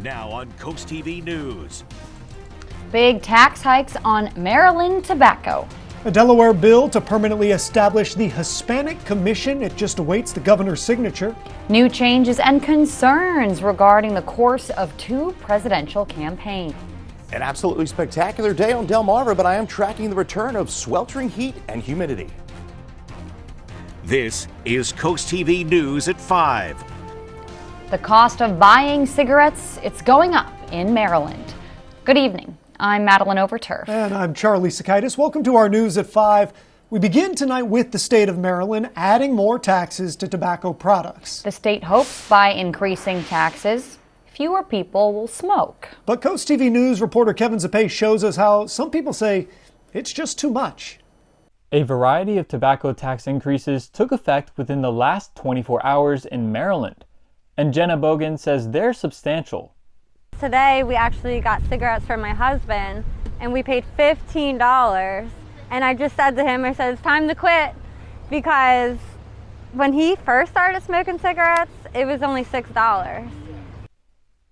Now on CoastTV News. Big tax hikes on Maryland tobacco. A Delaware bill to permanently establish the Hispanic Commission. It just awaits the governor's signature. New changes and concerns regarding the course of two presidential campaigns. An absolutely spectacular day on Delmarva, but I am tracking the return of sweltering heat and humidity. This is CoastTV News at 5. The cost of buying cigarettes, it's going up in Maryland. Good evening. I'm Madeline Overturf. And I'm Charlie Sakaitis. Welcome to our News at 5. We begin tonight with the state of Maryland adding more taxes to tobacco products. The state hopes by increasing taxes, fewer people will smoke. But CoastTV News reporter Kevin Zappe shows us how some people say it's just too much. A variety of tobacco tax increases took effect within the last 24 hours in Maryland, and Jenna Bogan says they're substantial. Today we actually got cigarettes for my husband and we paid $15, and I just said to him, I said, it's time to quit, because when he first started smoking cigarettes, it was only $6.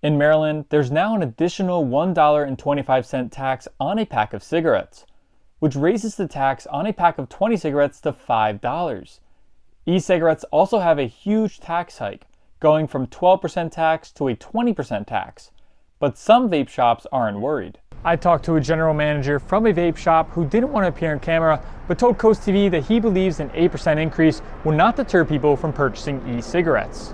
In Maryland, there's now an additional $1.25 tax on a pack of cigarettes, which raises the tax on a pack of 20 cigarettes to $5. E-cigarettes also have a huge tax hike, going from 12% tax to a 20% tax. But some vape shops aren't worried. I talked to a general manager from a vape shop who didn't want to appear on camera, but told CoastTV that he believes an 8% increase will not deter people from purchasing e-cigarettes.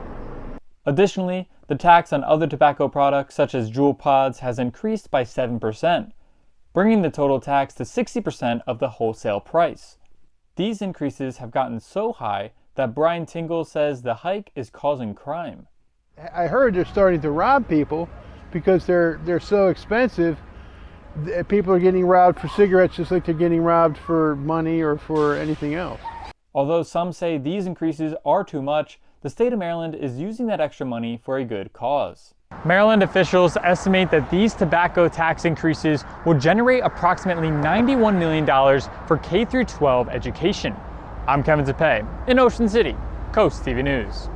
Additionally, the tax on other tobacco products such as Juul pods has increased by 7%, bringing the total tax to 60% of the wholesale price. These increases have gotten so high that Brian Tingle says the hike is causing crime. I heard they're starting to rob people because they're so expensive. People are getting robbed for cigarettes just like they're getting robbed for money or for anything else. Although some say these increases are too much, the state of Maryland is using that extra money for a good cause. Maryland officials estimate that these tobacco tax increases will generate approximately $91 million for K-12 education. I'm Kevin Zappe in Ocean City, CoastTV News.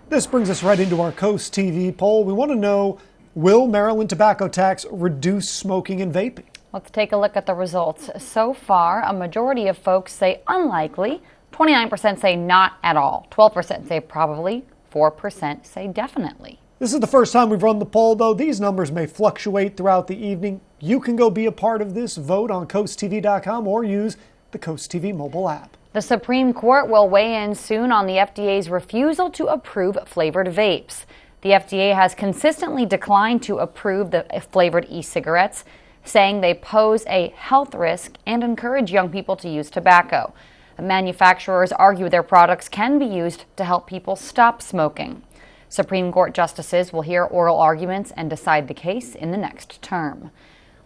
This brings us right into our CoastTV poll. We want to know, will Maryland tobacco tax reduce smoking and vaping? Let's take a look at the results. So far, a majority of folks say unlikely, 29% say not at all, 12% say probably, 4% say definitely. This is the first time we've run the poll, though. These numbers may fluctuate throughout the evening. You can go be a part of this vote on CoastTV.com or use the CoastTV mobile app. The Supreme Court will weigh in soon on the FDA's refusal to approve flavored vapes. The FDA has consistently declined to approve the flavored e-cigarettes, saying they pose a health risk and encourage young people to use tobacco. Manufacturers argue their products can be used to help people stop smoking. Supreme Court justices will hear oral arguments and decide the case in the next term.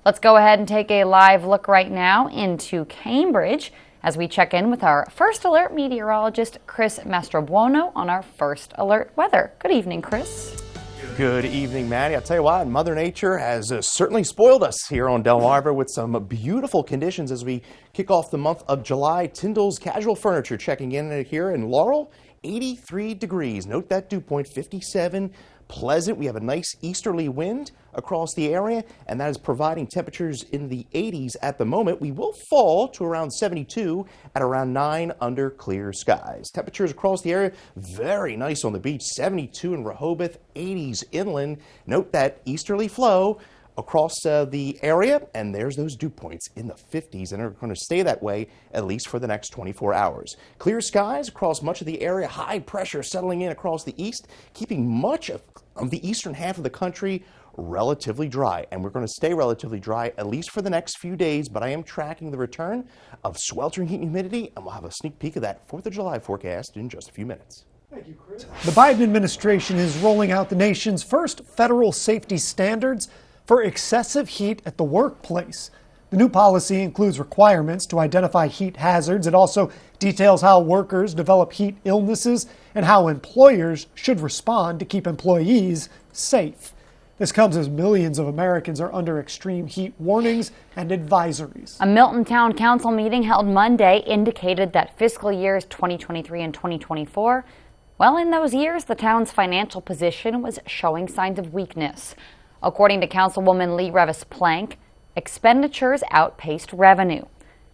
Let's go ahead and take a live look right now into Cambridge as we check in with our First Alert meteorologist, Chris Mastrobuono, on our First Alert weather. Good evening, Chris. Good evening, Maddie. I'll tell you what, Mother Nature has certainly spoiled us here on Delmarva with some beautiful conditions as we kick off the month of July. Tyndall's Casual Furniture checking in here in Laurel, 83 degrees. Note that dew point, 57. Pleasant. We have a nice easterly wind across the area, and that is providing temperatures in the 80s at the moment. We will fall to around 72 at around 9 under clear skies. Temperatures across the area very nice on the beach, 72 in Rehoboth, 80s inland. Note that easterly flow across the area, and there's those dew points in the 50s, and are going to stay that way at least for the next 24 hours. Clear skies across much of the area, high pressure settling in across the east, keeping much of the eastern half of the country relatively dry, and we're going to stay relatively dry at least for the next few days, but I am tracking the return of sweltering heat and humidity, and we'll have a sneak peek of that 4th of July forecast in just a few minutes. Thank you, Chris. The Biden administration is rolling out the nation's first federal safety standards for excessive heat at the workplace. The new policy includes requirements to identify heat hazards. It also details how workers develop heat illnesses and how employers should respond to keep employees safe. This comes as millions of Americans are under extreme heat warnings and advisories. A Milton Town Council meeting held Monday indicated that fiscal years 2023 and 2024 Well, in those years, the town's financial position was showing signs of weakness. According to Councilwoman Lee Revis-Plank, expenditures outpaced revenue.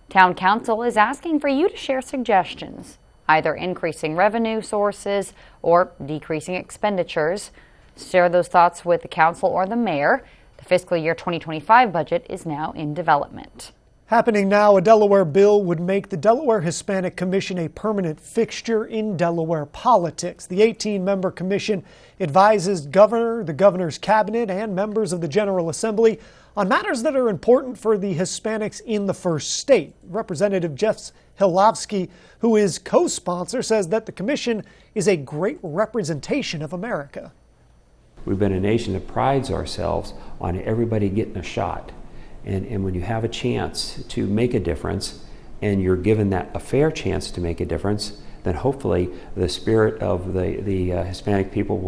Town Council is asking for you to share suggestions, either increasing revenue sources or decreasing expenditures. Share those thoughts with the council or the mayor. The fiscal year 2025 budget is now in development. Happening now, a Delaware bill would make the Delaware Hispanic Commission a permanent fixture in Delaware politics. The 18-member commission advises governor, the governor's cabinet, and members of the General Assembly on matters that are important for the Hispanics in the first state. Representative Jeff Hilovsky, who is co-sponsor, says that the commission is a great representation of America. We've been a nation that prides ourselves on everybody getting a shot. And when you have a chance to make a difference and you're given that a fair chance to make a difference, then hopefully the spirit of the Hispanic people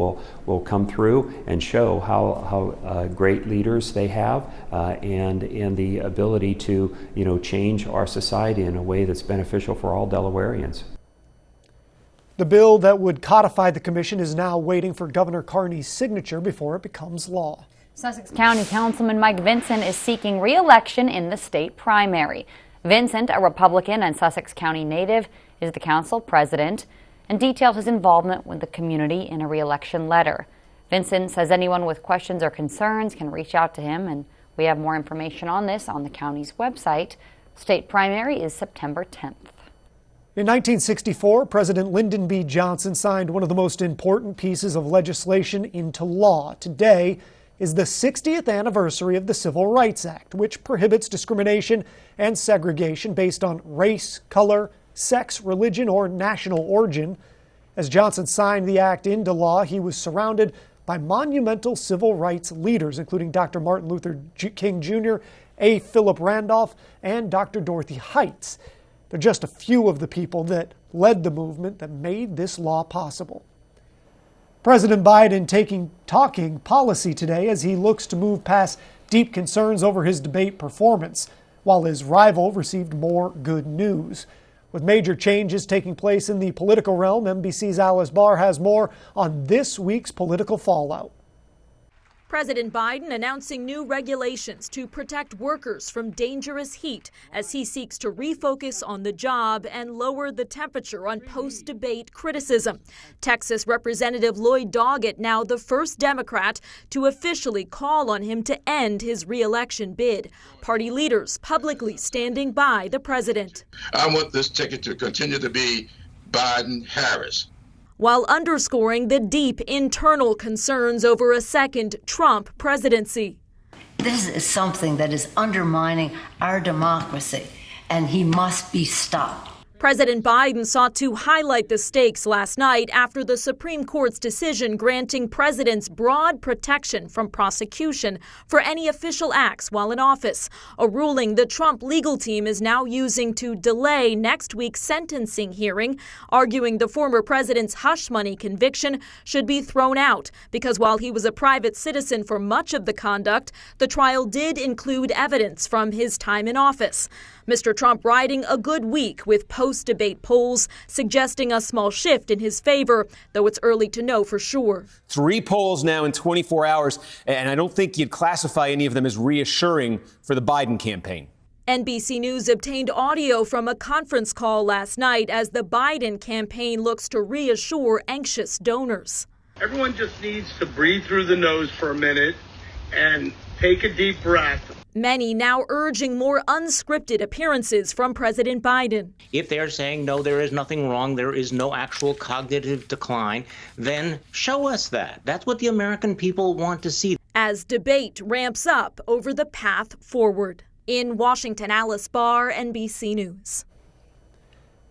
will come through and show how great leaders they have and the ability to change our society in a way that's beneficial for all Delawareans. The bill that would codify the commission is now waiting for Governor Carney's signature before it becomes law. Sussex County Councilman Mike Vincent is seeking re-election in the state primary. Vincent, a Republican and Sussex County native, is the council president and detailed his involvement with the community in a re-election letter. Vincent says anyone with questions or concerns can reach out to him, and we have more information on this on the county's website. State primary is September 10th. In 1964, President Lyndon B. Johnson signed one of the most important pieces of legislation into law. Today is the 60th anniversary of the Civil Rights Act, which prohibits discrimination and segregation based on race, color, sex, religion, or national origin. As Johnson signed the act into law, he was surrounded by monumental civil rights leaders, including Dr. Martin Luther King Jr., A. Philip Randolph, and Dr. Dorothy Heights. They're just a few of the people that led the movement that made this law possible. President Biden talking policy today as he looks to move past deep concerns over his debate performance, while his rival received more good news. With major changes taking place in the political realm, NBC's Alice Barr has more on this week's political fallout. President Biden announcing new regulations to protect workers from dangerous heat as he seeks to refocus on the job and lower the temperature on post-debate criticism. Texas Representative Lloyd Doggett, now the first Democrat to officially call on him to end his re-election bid. Party leaders publicly standing by the president. I want this ticket to continue to be Biden-Harris, while underscoring the deep internal concerns over a second Trump presidency. This is something that is undermining our democracy, and he must be stopped. President Biden sought to highlight the stakes last night after the Supreme Court's decision granting presidents broad protection from prosecution for any official acts while in office, a ruling the Trump legal team is now using to delay next week's sentencing hearing, arguing the former president's hush money conviction should be thrown out because while he was a private citizen for much of the conduct, the trial did include evidence from his time in office. Mr. Trump riding a good week with post-debate polls suggesting a small shift in his favor, though it's early to know for sure. 3 polls now in 24 hours, and I don't think you'd classify any of them as reassuring for the Biden campaign. NBC News obtained audio from a conference call last night as the Biden campaign looks to reassure anxious donors. Everyone just needs to breathe through the nose for a minute and take a deep breath. Many now urging more unscripted appearances from President Biden. If they're saying, no, there is nothing wrong, there is no actual cognitive decline, then show us that. That's what the American people want to see. As debate ramps up over the path forward. In Washington, Alice Barr, NBC News.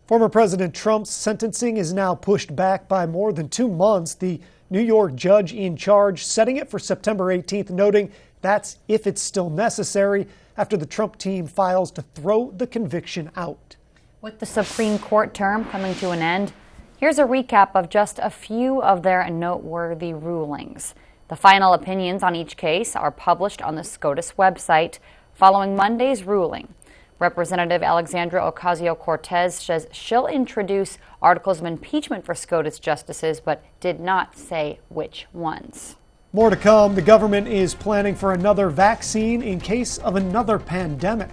Former President Trump's sentencing is now pushed back by more than 2 months. The New York judge in charge setting it for September 18th, noting that's if it's still necessary after the Trump team files to throw the conviction out. With the Supreme Court term coming to an end, here's a recap of just a few of their noteworthy rulings. The final opinions on each case are published on the SCOTUS website following Monday's ruling. Representative Alexandra Ocasio-Cortez says she'll introduce articles of impeachment for SCOTUS justices, but did not say which ones. More to come. The government is planning for another vaccine in case of another pandemic.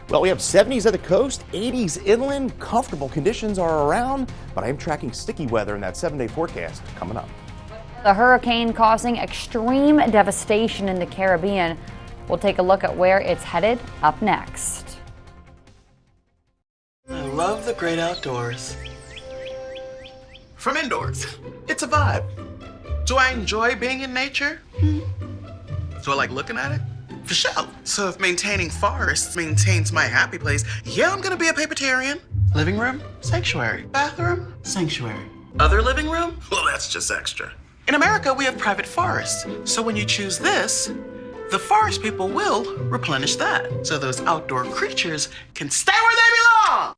Well, we have 70s at the coast, 80s inland. Comfortable conditions are around, but I am tracking sticky weather in that 7-day forecast coming up. The hurricane causing extreme devastation in the Caribbean. We'll take a look at where it's headed up next. I love the great outdoors. From indoors, it's a vibe. Do I enjoy being in nature? Do I like looking at it? For sure. So if maintaining forests maintains my happy place, yeah, I'm gonna be a papertarian. Living room? Sanctuary. Bathroom? Sanctuary. Other living room? Well, that's just extra. In America, we have private forests. So when you choose this, the forest people will replenish that. So those outdoor creatures can stay where they belong.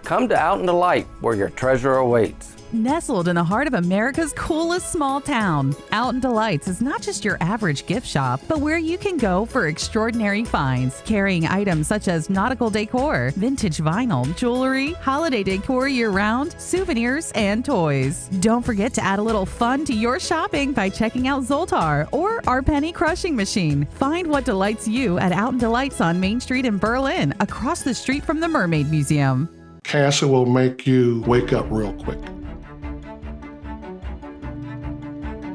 Come to Out in the Light, where your treasure awaits. Nestled in the heart of America's coolest small town, Out in Delights is not just your average gift shop, but where you can go for extraordinary finds, carrying items such as nautical decor, vintage vinyl, jewelry, holiday decor year-round, souvenirs, and toys. Don't forget to add a little fun to your shopping by checking out Zoltar or our penny crushing machine. Find what delights you at Out in Delights on Main Street in Berlin, across the street from the Mermaid Museum. Cancer will make you wake up real quick.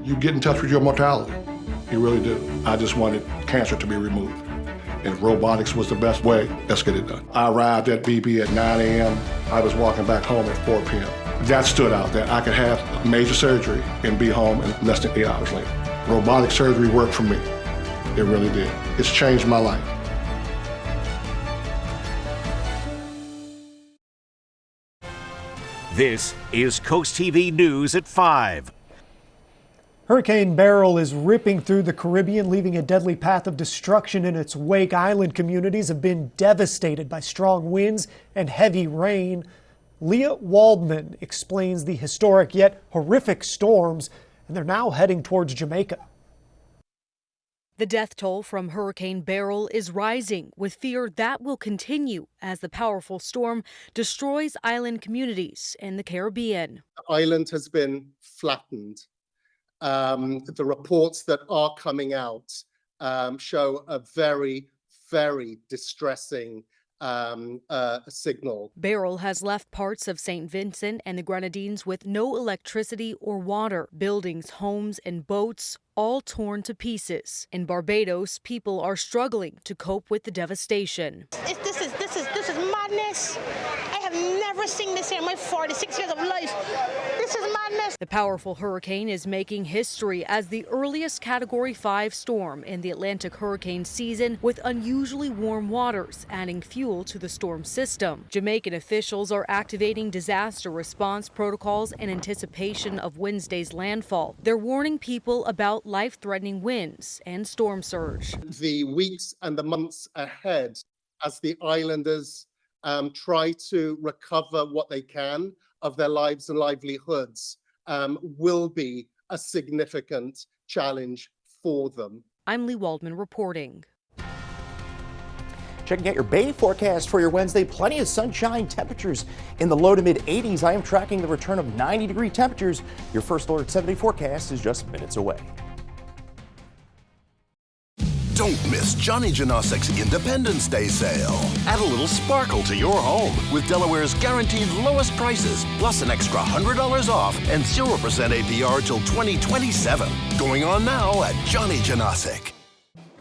You get in touch with your mortality. You really do. I just wanted cancer to be removed. And if robotics was the best way, let's get it done. I arrived at BB at 9 a.m. I was walking back home at 4 p.m. That stood out, that I could have major surgery and be home in less than 8 hours later. Robotic surgery worked for me. It really did. It's changed my life. This is Coast TV News at 5. Hurricane Beryl is ripping through the Caribbean, leaving a deadly path of destruction in its wake. Island communities have been devastated by strong winds and heavy rain. Leah Waldman explains the historic yet horrific storms, and they're now heading towards Jamaica. The death toll from Hurricane Beryl is rising, with fear that will continue as the powerful storm destroys island communities in the Caribbean. The island has been flattened. The reports that are coming out show a very, very distressing signal. Beryl has left parts of St. Vincent and the Grenadines with no electricity or water. Buildings, homes, and boats all torn to pieces. In Barbados, people are struggling to cope with the devastation. This is madness. I have never seen this in my 46 years of life. This is madness. The powerful hurricane is making history as the earliest Category 5 storm in the Atlantic hurricane season, with unusually warm waters adding fuel to the storm system. Jamaican officials are activating disaster response protocols in anticipation of Wednesday's landfall. They're warning people about life-threatening winds and storm surge. The weeks and the months ahead, as the islanders try to recover what they can of their lives and livelihoods, will be a significant challenge for them. I'm Lee Waldman reporting. Checking out your Bay forecast for your Wednesday. Plenty of sunshine, temperatures in the low to mid 80s. I am tracking the return of 90-degree temperatures. Your first alert 7-day forecast is just minutes away. Don't miss Johnny Janosik's Independence Day sale. Add a little sparkle to your home with Delaware's guaranteed lowest prices, plus an extra $100 off and 0% APR till 2027. Going on now at Johnny Janosik.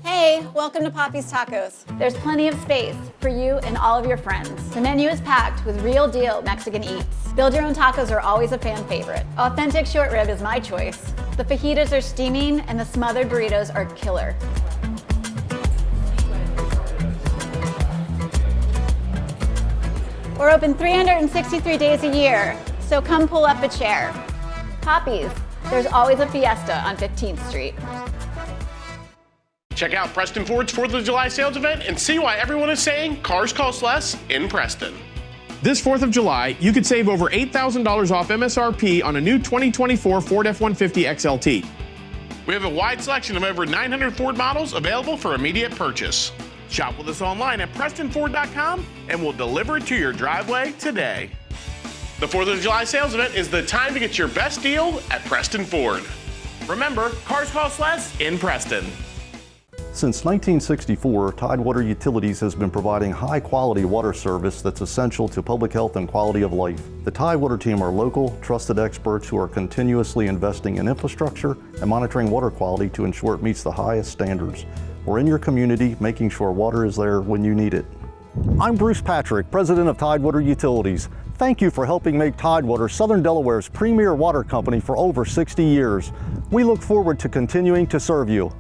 Hey, welcome to Poppy's Tacos. There's plenty of space for you and all of your friends. The menu is packed with real deal Mexican eats. Build your own tacos are always a fan favorite. Authentic short rib is my choice. The fajitas are steaming and the smothered burritos are killer. We're open 363 days a year, so come pull up a chair. Poppies, there's always a fiesta on 15th Street. Check out Preston Ford's 4th of July sales event and see why everyone is saying cars cost less in Preston. This 4th of July, you could save over $8,000 off MSRP on a new 2024 Ford F-150 XLT. We have a wide selection of over 900 Ford models available for immediate purchase. Shop with us online at PrestonFord.com and we'll deliver it to your driveway today. The 4th of July sales event is the time to get your best deal at Preston Ford. Remember, cars cost less in Preston. Since 1964, Tidewater Utilities has been providing high-quality water service that's essential to public health and quality of life. The Tidewater team are local, trusted experts who are continuously investing in infrastructure and monitoring water quality to ensure it meets the highest standards. We're in your community, making sure water is there when you need it. I'm Bruce Patrick, president of Tidewater Utilities. Thank you for helping make Tidewater Southern Delaware's premier water company for over 60 years. We look forward to continuing to serve you.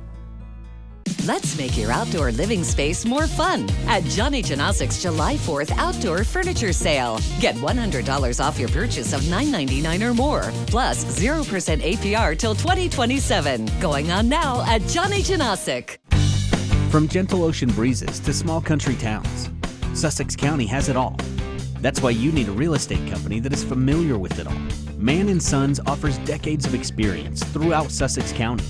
Let's make your outdoor living space more fun at Johnny Janasic's July 4th Outdoor Furniture Sale. Get $100 off your purchase of $9.99 or more, plus 0% APR till 2027. Going on now at Johnny Janasic. From gentle ocean breezes to small country towns, Sussex County has it all. That's why you need a real estate company that is familiar with it all. Mann & Sons offers decades of experience throughout Sussex County.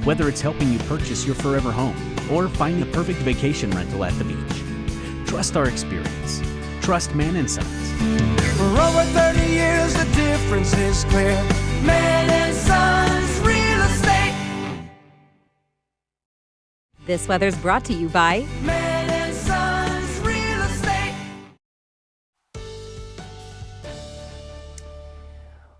Whether it's helping you purchase your forever home or find the perfect vacation rental at the beach. Trust our experience. Trust Mann & Sons. For over 30 years, the difference is clear. Mann & Sons Real Estate. This weather's brought to you by Mann & Sons Real Estate.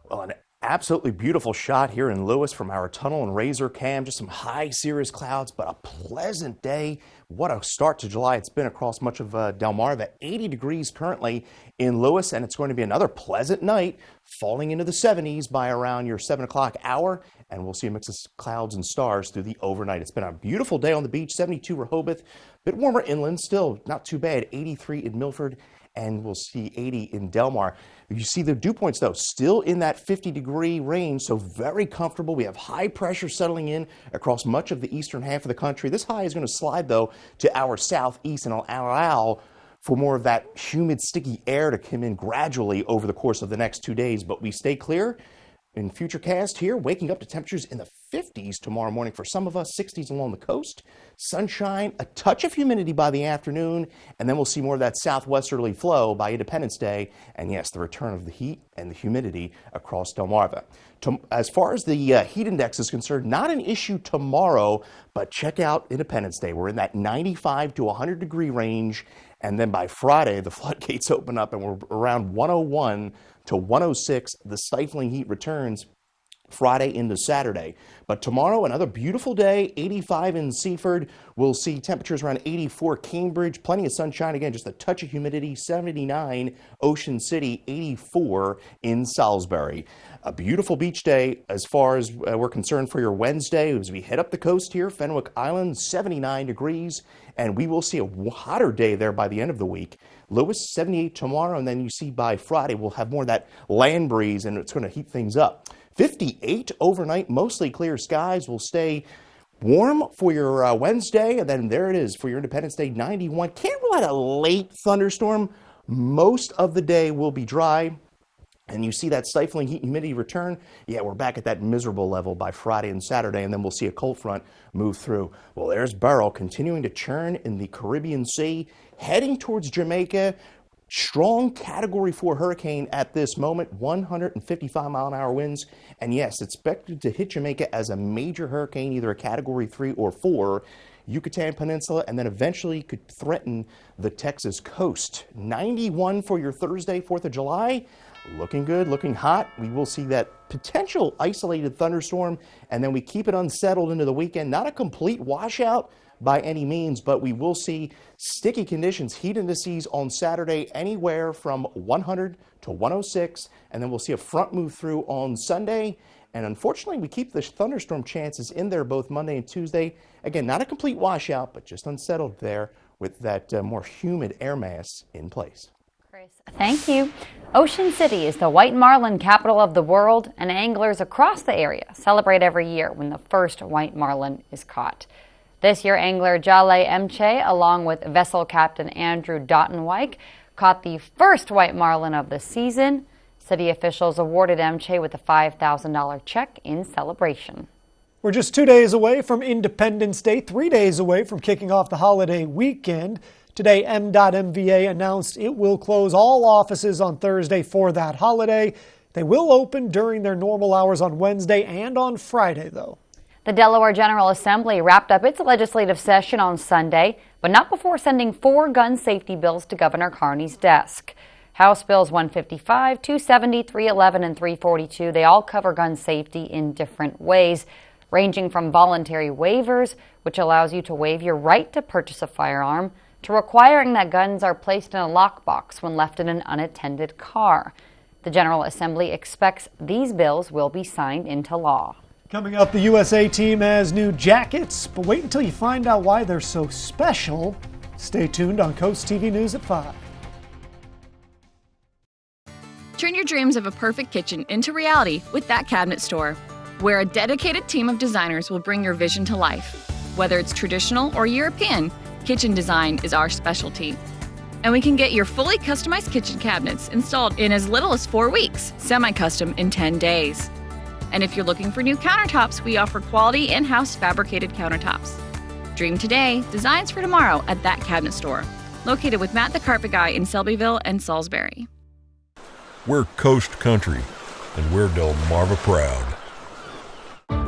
Well, an absolutely beautiful shot here in Lewis from our tunnel and razor cam. Just some high cirrus clouds, but a pleasant day. What a start to July it's been across much of Delmarva. 80 degrees currently in Lewis, and it's going to be another pleasant night, falling into the 70s by around your 7 o'clock hour, and we'll see a mix of clouds and stars through the overnight. It's been a beautiful day on the beach, 72 Rehoboth, a bit warmer inland, still not too bad, 83 in Milford, and we'll see 80 in Delmar. You see the dew points, though, still in that 50-degree range, so very comfortable. We have high pressure settling in across much of the eastern half of the country. This high is going to slide, though, to our southeast and allow for more of that humid, sticky air to come in gradually over the course of the next 2 days. But we stay clear. In Futurecast here, waking up to temperatures in the 50s tomorrow morning for some of us, 60s along the coast. Sunshine, a touch of humidity by the afternoon, and then we'll see more of that southwesterly flow by Independence Day. And yes, the return of the heat and the humidity across Delmarva. As far as the heat index is concerned, not an issue tomorrow, but check out Independence Day. We're in that 95 to 100 degree range. And then by Friday, the floodgates open up and we're around 101 to 106. The stifling heat returns Friday into Saturday. But tomorrow, another beautiful day, 85 in Seaford. We'll see temperatures around 84 Cambridge, plenty of sunshine. Again, just a touch of humidity, 79 Ocean City, 84 in Salisbury. A beautiful beach day as far as we're concerned for your Wednesday. As we head up the coast here, Fenwick Island, 79 degrees. And we will see a hotter day there by the end of the week. Lewis, 78 tomorrow. And then you see by Friday, we'll have more of that land breeze and it's going to heat things up. 58 overnight, mostly clear skies. Will stay warm for your Wednesday, and then there it is for your Independence Day, 91. Can't rule out a late thunderstorm. Most of the day will be dry, and you see that stifling heat and humidity return. Yeah, we're back at that miserable level by Friday and Saturday, and then we'll see a cold front move through. Well, there's Beryl continuing to churn in the Caribbean Sea, heading towards Jamaica. Strong Category 4 hurricane at this moment, 155-mile-an-hour winds. And yes, expected to hit Jamaica as a major hurricane, either a Category 3 or 4, Yucatan Peninsula, and then eventually could threaten the Texas coast. 91 for your Thursday, 4th of July. Looking good, looking hot. We will see that potential isolated thunderstorm, and then we keep it unsettled into the weekend. Not a complete washout by any means, but we will see sticky conditions, heat indices on Saturday anywhere from 100 to 106, and then we'll see a front move through on Sunday. And unfortunately, we keep the thunderstorm chances in there both Monday and Tuesday. Again, not a complete washout, but just unsettled there with that more humid air mass in place. Great. Thank you. Ocean City is the white marlin capital of the world, and anglers across the area celebrate every year when the first white marlin is caught. This year, angler Jale Mche, along with vessel captain Andrew Dottenwyk, caught the first white marlin of the season. City officials awarded Mche with a $5,000 check in celebration. We're just 2 days away from Independence Day, 3 days away from kicking off the holiday weekend. Today, M.MVA announced it will close all offices on Thursday for that holiday. They will open during their normal hours on Wednesday and on Friday, though. The Delaware General Assembly wrapped up its legislative session on Sunday, but not before sending 4 gun safety bills to Governor Carney's desk. House Bills 155, 270, 311, and 342, they all cover gun safety in different ways, ranging from voluntary waivers, which allows you to waive your right to purchase a firearm, to requiring that guns are placed in a lockbox when left in an unattended car. The General Assembly expects these bills will be signed into law. Coming up, the USA team has new jackets, but wait until you find out why they're so special. Stay tuned on CoastTV News at 5. Turn your dreams of a perfect kitchen into reality with That Cabinet Store, where a dedicated team of designers will bring your vision to life. Whether it's traditional or European, kitchen design is our specialty. And we can get your fully customized kitchen cabinets installed in as little as 4 weeks, semi-custom in 10 days. And if you're looking for new countertops, we offer quality in-house fabricated countertops. Dream today, designs for tomorrow at That Cabinet Store, located with Matt the Carpet Guy in Selbyville and Salisbury. We're Coast Country, and we're Delmarva proud.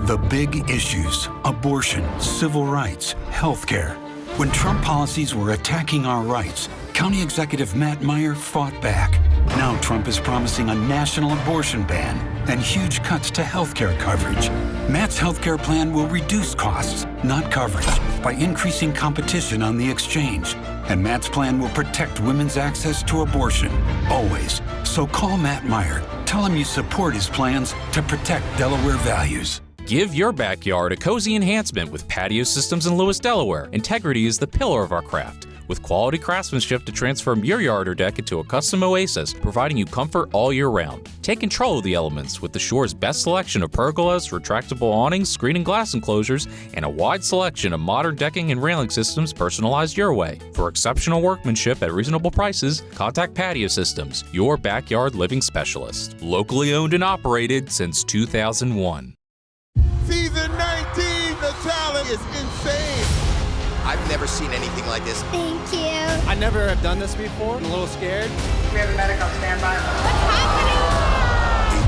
The big issues: abortion, civil rights, healthcare. When Trump policies were attacking our rights, County Executive Matt Meyer fought back. Now Trump is promising a national abortion ban and huge cuts to healthcare coverage. Matt's healthcare plan will reduce costs, not coverage, by increasing competition on the exchange. And Matt's plan will protect women's access to abortion, always. So call Matt Meyer. Tell him you support his plans to protect Delaware values. Give your backyard a cozy enhancement with Patio Systems in Lewis, Delaware. Integrity is the pillar of our craft, with quality craftsmanship to transform your yard or deck into a custom oasis, providing you comfort all year round. Take control of the elements with the Shore's best selection of pergolas, retractable awnings, screen and glass enclosures, and a wide selection of modern decking and railing systems personalized your way. For exceptional workmanship at reasonable prices, contact Patio Systems, your backyard living specialist. Locally owned and operated since 2001. Season 19, the talent is insane. I've never seen anything like this. Thank you. I never have done this before. I'm a little scared. We have a medic on standby. What's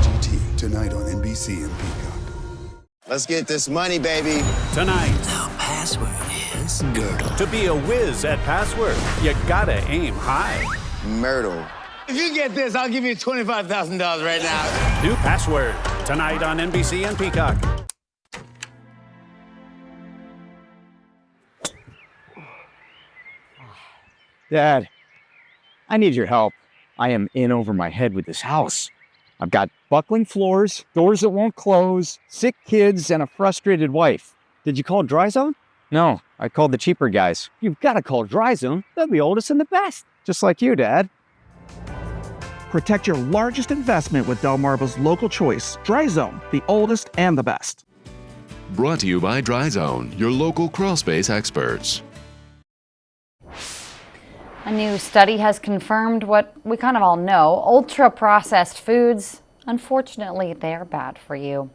happening? AGT, tonight on NBC and Peacock. Let's get this money, baby. Tonight. The password is Girdle. To be a whiz at Password, you gotta aim high. Myrtle. If you get this, I'll give you $25,000 right now. New Password, tonight on NBC and Peacock. Dad, I need your help. I am in over my head with this house. I've got buckling floors, doors that won't close, sick kids, and a frustrated wife. Did you call Dry Zone? No, I called the cheaper guys. You've got to call Dry Zone. They're the oldest and the best. Just like you, Dad. Protect your largest investment with Delmarva's local choice, Dry Zone, the oldest and the best. Brought to you by Dry Zone, your local crawl space experts. A new study has confirmed what we kind of all know. Ultra-processed foods, unfortunately, they are bad for you.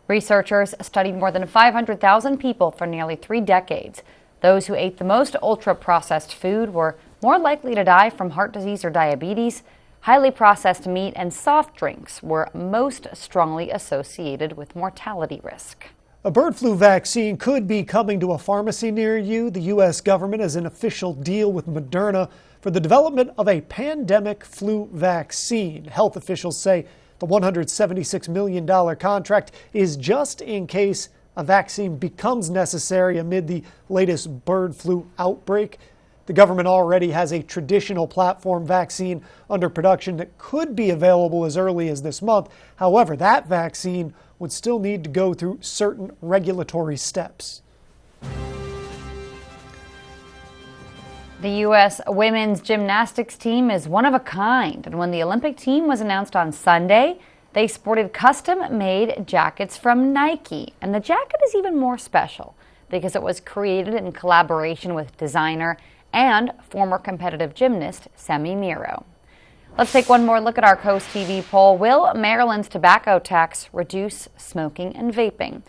Researchers studied more than 500,000 people for nearly 3 decades. Those who ate the most ultra-processed food were more likely to die from heart disease or diabetes. Highly processed meat and soft drinks were most strongly associated with mortality risk. A bird flu vaccine could be coming to a pharmacy near you. The U.S. government has an official deal with Moderna for the development of a pandemic flu vaccine. Health officials say the $176 million contract is just in case a vaccine becomes necessary amid the latest bird flu outbreak. The government already has a traditional platform vaccine under production that could be available as early as this month. However, that vaccine would still need to go through certain regulatory steps. The U.S. women's gymnastics team is one of a kind, and when the Olympic team was announced on Sunday, they sported custom-made jackets from Nike. And the jacket is even more special because it was created in collaboration with designer and former competitive gymnast Semi Miro. Let's take one more look at our Coast TV poll. Will Maryland's tobacco tax reduce smoking and vaping?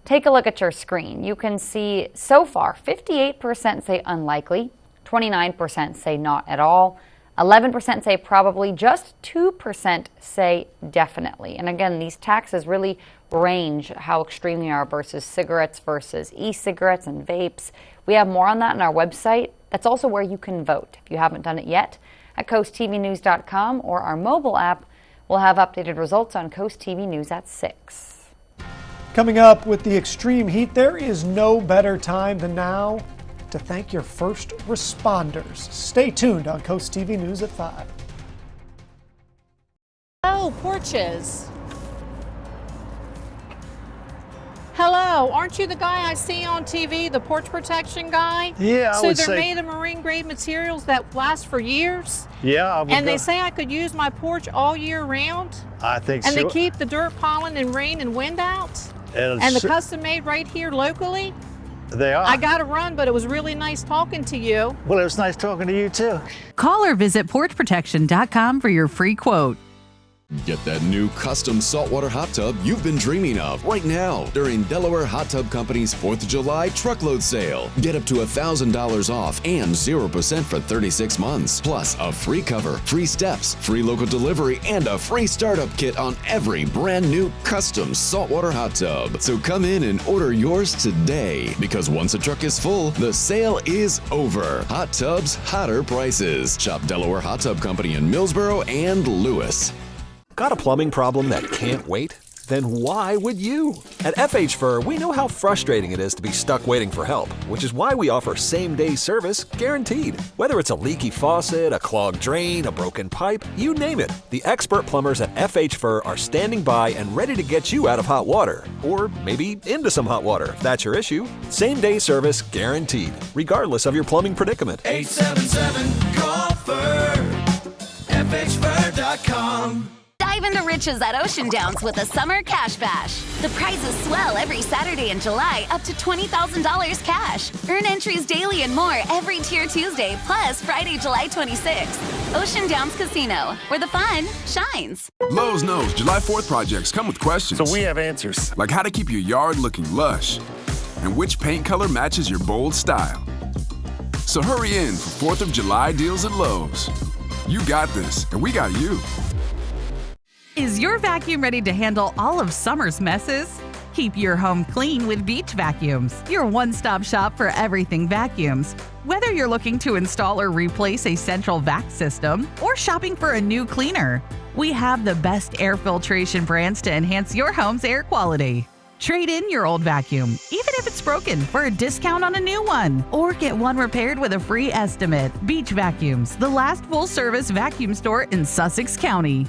Take a look at your screen. You can see so far 58% say unlikely, 29% say not at all, 11% say probably, just 2% say definitely. And again, these taxes really range how extreme they are versus cigarettes versus e-cigarettes and vapes. We have more on that on our website. That's also where you can vote if you haven't done it yet. At coasttvnews.com or our mobile app, we'll have updated results on Coast TV News at 6. Coming up, with the extreme heat, there is no better time than now to thank your first responders. Stay tuned on Coast TV News at 5. Oh, porches. Hello, aren't you the guy I see on TV, the porch protection guy? Yeah, I would say. So they're made of marine grade materials that last for years? Yeah, I would. And they say I could use my porch all year round? I think and so. And they keep the dirt, pollen, and rain and wind out? And the custom made right here locally? They are. I got to run, but it was really nice talking to you. Well, it was nice talking to you too. Call or visit porchprotection.com for your free quote. Get that new custom saltwater hot tub you've been dreaming of right now during Delaware Hot Tub Company's 4th of July truckload sale. Get up to $1,000 off and 0% for 36 months. Plus a free cover, free steps, free local delivery, and a free startup kit on every brand new custom saltwater hot tub. So come in and order yours today, because once a truck is full, the sale is over. Hot tubs, hotter prices. Shop Delaware Hot Tub Company in Millsboro and Lewis. Got a plumbing problem that can't wait? Then why would you? At FH Fur, we know how frustrating it is to be stuck waiting for help, which is why we offer same-day service guaranteed. Whether it's a leaky faucet, a clogged drain, a broken pipe, you name it, the expert plumbers at FH Fur are standing by and ready to get you out of hot water. Or maybe into some hot water, if that's your issue. Same-day service guaranteed, regardless of your plumbing predicament. 877-CALL-FUR, FHFur.com. Dive into riches at Ocean Downs with a summer cash bash. The prizes swell every Saturday in July, up to $20,000 cash. Earn entries daily and more every Tier Tuesday, plus Friday, July 26th. Ocean Downs Casino, where the fun shines. Lowe's knows July 4th projects come with questions. So we have answers. Like how to keep your yard looking lush and which paint color matches your bold style. So hurry in for 4th of July deals at Lowe's. You got this, and we got you. Is your vacuum ready to handle all of summer's messes? Keep your home clean with Beach Vacuums, your one-stop shop for everything vacuums. Whether you're looking to install or replace a central vac system or shopping for a new cleaner, we have the best air filtration brands to enhance your home's air quality. Trade in your old vacuum, even if it's broken, for a discount on a new one. Or get one repaired with a free estimate. Beach Vacuums, the last full-service vacuum store in Sussex County.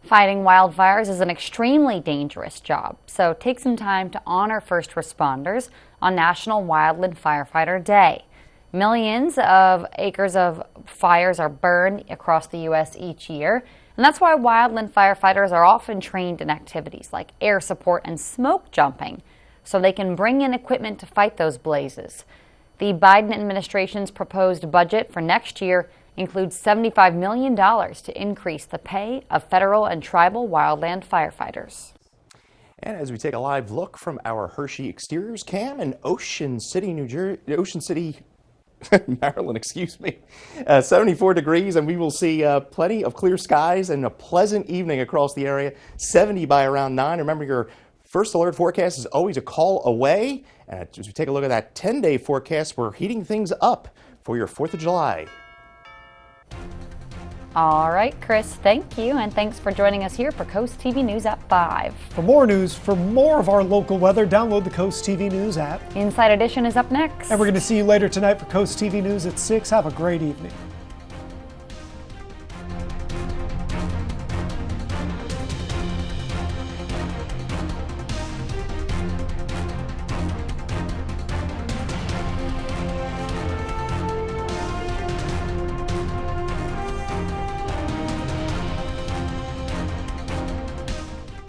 Fighting wildfires is an extremely dangerous job, so take some time to honor first responders on National Wildland Firefighter Day. Millions of acres of fires are burned across the U.S. each year, and that's why wildland firefighters are often trained in activities like air support and smoke jumping, so they can bring in equipment to fight those blazes. The Biden administration's proposed budget for next year includes $75 million to increase the pay of federal and tribal wildland firefighters. And as we take a live look from our Hershey Exteriors cam in Ocean City, Maryland, 74 degrees, and we will see plenty of clear skies and a pleasant evening across the area. 70 by around 9. Remember, your first alert forecast is always a call away. And as we take a look at that 10-day forecast, we're heating things up for your 4th of July. All right, Chris, thank you, and thanks for joining us here for Coast TV News at 5. For more news, for more of our local weather, download the Coast TV News app. Inside Edition is up next. And we're going to see you later tonight for Coast TV News at 6. Have a great evening.